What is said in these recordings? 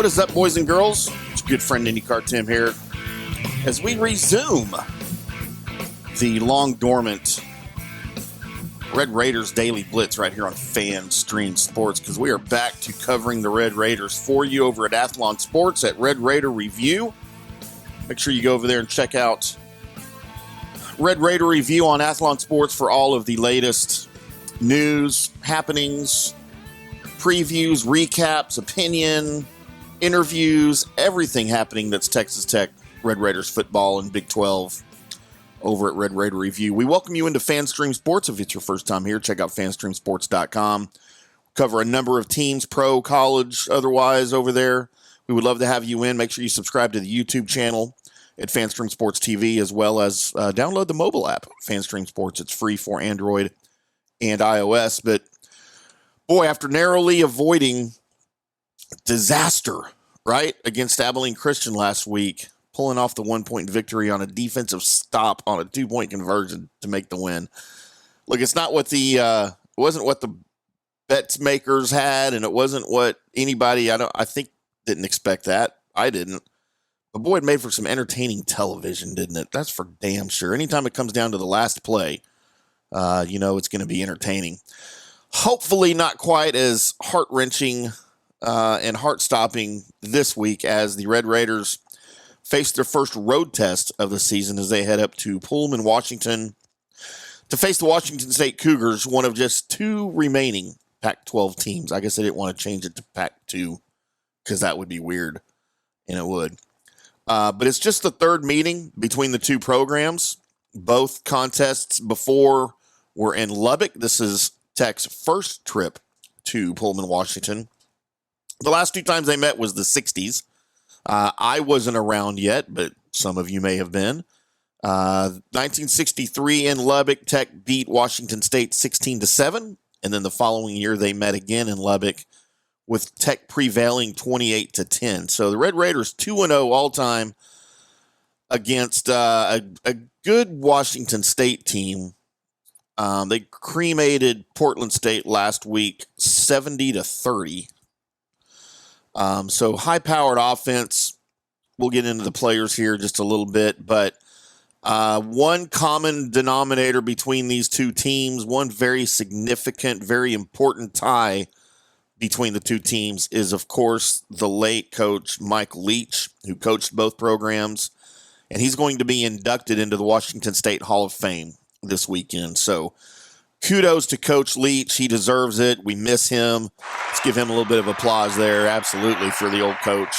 What is up, boys and girls? It's good friend IndyCar Timm here as we resume the long dormant Red Raiders Daily Blitz right here on Fan Stream Sports, because we are back to covering the Red Raiders for you over at Athlon Sports at Red Raider Review. Make sure you go over there and check out Red Raider Review on Athlon Sports for all of the latest news, happenings, previews, recaps, opinion, interviews, everything happening that's Texas Tech, Red Raiders football, and Big 12 over at Red Raider Review. We welcome you into FanStream Sports. If it's your first time here, check out fanstreamsports.com. Cover a number of teams, pro, college, otherwise over there. We would love to have you in. Make sure you subscribe to the YouTube channel at FanStream Sports TV, as well as download the mobile app, FanStream Sports. It's free for Android and iOS. But, boy, after narrowly avoiding disaster, right, against Abilene Christian last week, pulling off the 1-point victory on a defensive stop on a 2-point conversion to make the win. Look, it's not what it wasn't what the bets makers had, and it wasn't what anybody I think didn't expect that. I didn't. But boy, it made for some entertaining television, didn't it? That's for damn sure. Anytime it comes down to the last play, it's going to be entertaining. Hopefully not quite as heart-wrenching and heart-stopping this week as the Red Raiders face their first road test of the season as they head up to Pullman, Washington, to face the Washington State Cougars, one of just two remaining Pac-12 teams. I guess they didn't want to change it to Pac-2 because that would be weird, and it would. But it's just the third meeting between the two programs. Both contests before were in Lubbock. This is Tech's first trip to Pullman, Washington. The last two times they met was the 60s. I wasn't around yet, but some of you may have been. 1963 in Lubbock, Tech beat Washington State 16-7. And then the following year they met again in Lubbock, with Tech prevailing 28-10. So the Red Raiders 2-0 all-time against a good Washington State team. They cremated Portland State last week 70-30. So high-powered offense. We'll get into the players here just a little bit, but one common denominator between these two teams, one very significant, very important tie between the two teams is, of course, the late coach Mike Leach, who coached both programs, and he's going to be inducted into the Washington State Hall of Fame this weekend. So kudos to Coach Leach. He deserves it. We miss him. Let's give him a little bit of applause there, absolutely, for the old coach.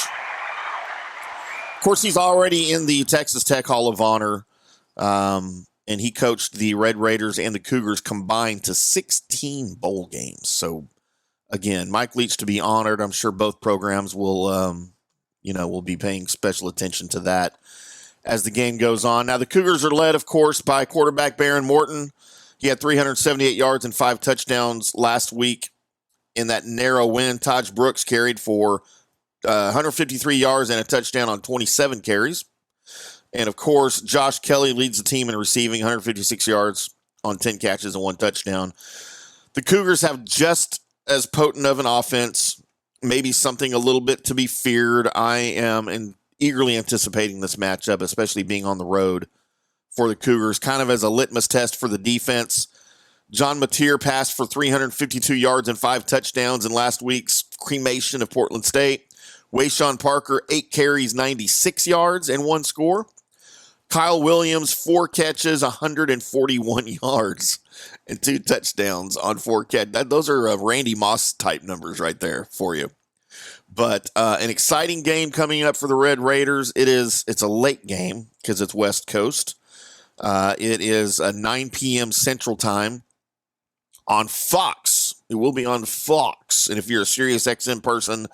Of course, he's already in the Texas Tech Hall of Honor, and he coached the Red Raiders and the Cougars combined to 16 bowl games. So, again, Mike Leach to be honored. I'm sure both programs will be paying special attention to that as the game goes on. Now, the Cougars are led, of course, by quarterback Baron Morton. He had 378 yards and 5 touchdowns last week in that narrow win. Taj Brooks carried for 153 yards and a touchdown on 27 carries. And, of course, Josh Kelly leads the team in receiving, 156 yards on 10 catches and 1 touchdown. The Cougars have just as potent of an offense, maybe something a little bit to be feared. I am eagerly anticipating this matchup, especially being on the road for the Cougars, kind of as a litmus test for the defense. John Mateer passed for 352 yards and 5 touchdowns in last week's cremation of Portland State. Wayshawn Parker, 8 carries, 96 yards, and 1 score. Kyle Williams, 4 catches, 141 yards, and 2 touchdowns on 4 catches. Those are Randy Moss-type numbers right there for you. But an exciting game coming up for the Red Raiders. It's a late game because it's West Coast. It is 9 p.m. Central Time on Fox. It will be on Fox. And if you're a Sirius XM person,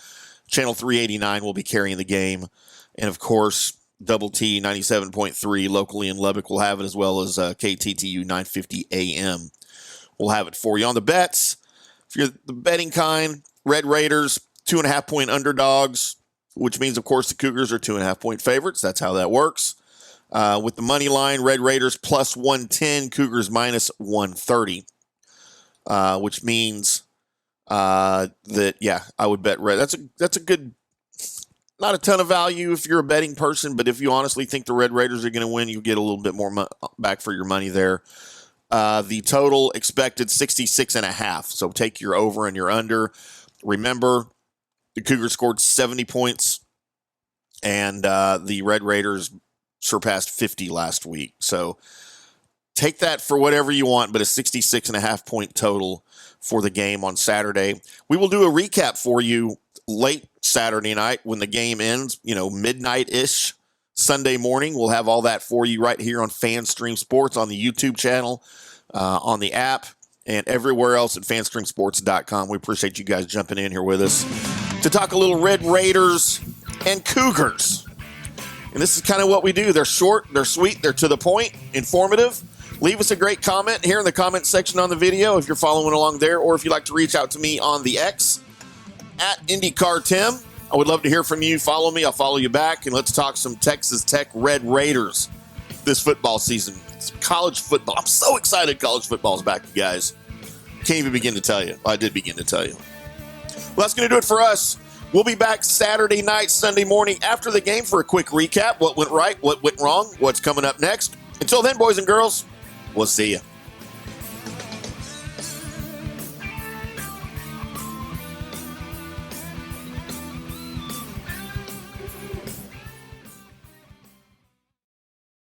Channel 389 will be carrying the game. And, of course, Double T 97.3 locally in Lubbock will have it, as well as KTTU 950 AM will have it for you. On the bets, if you're the betting kind, Red Raiders, 2.5-point underdogs, which means, of course, the Cougars are 2.5-point favorites. That's how that works. With the money line, Red Raiders plus 110, Cougars minus 130, which means that, I would bet Red. That's a good Not a ton of value if you're a betting person, but if you honestly think the Red Raiders are going to win, you get a little bit more back for your money there. The total expected 66.5. So take your over and your under. Remember, the Cougars scored 70 points, and the Red Raiders surpassed 50 last week. So take that for whatever you want, but a 66.5 point total for the game on Saturday. We will do a recap for you late Saturday night when the game ends, midnight-ish Sunday morning. We'll have all that for you right here on FanStream Sports on the YouTube channel, on the app, and everywhere else at fanstreamsports.com. We appreciate you guys jumping in here with us to talk a little Red Raiders and Cougars. And this is kind of what we do. They're short, they're sweet, they're to the point, informative. Leave us a great comment here in the comment section on the video if you're following along there, or if you'd like to reach out to me on the X at IndyCar Timm. I would love to hear from you. Follow me, I'll follow you back, and let's talk some Texas Tech Red Raiders this football season. It's college football. I'm so excited college football is back, you guys. Can't even begin to tell you. Well, I did begin to tell you. Well, that's going to do it for us. We'll be back Saturday night, Sunday morning after the game for a quick recap. What went right, what went wrong, what's coming up next. Until then, boys and girls, we'll see you.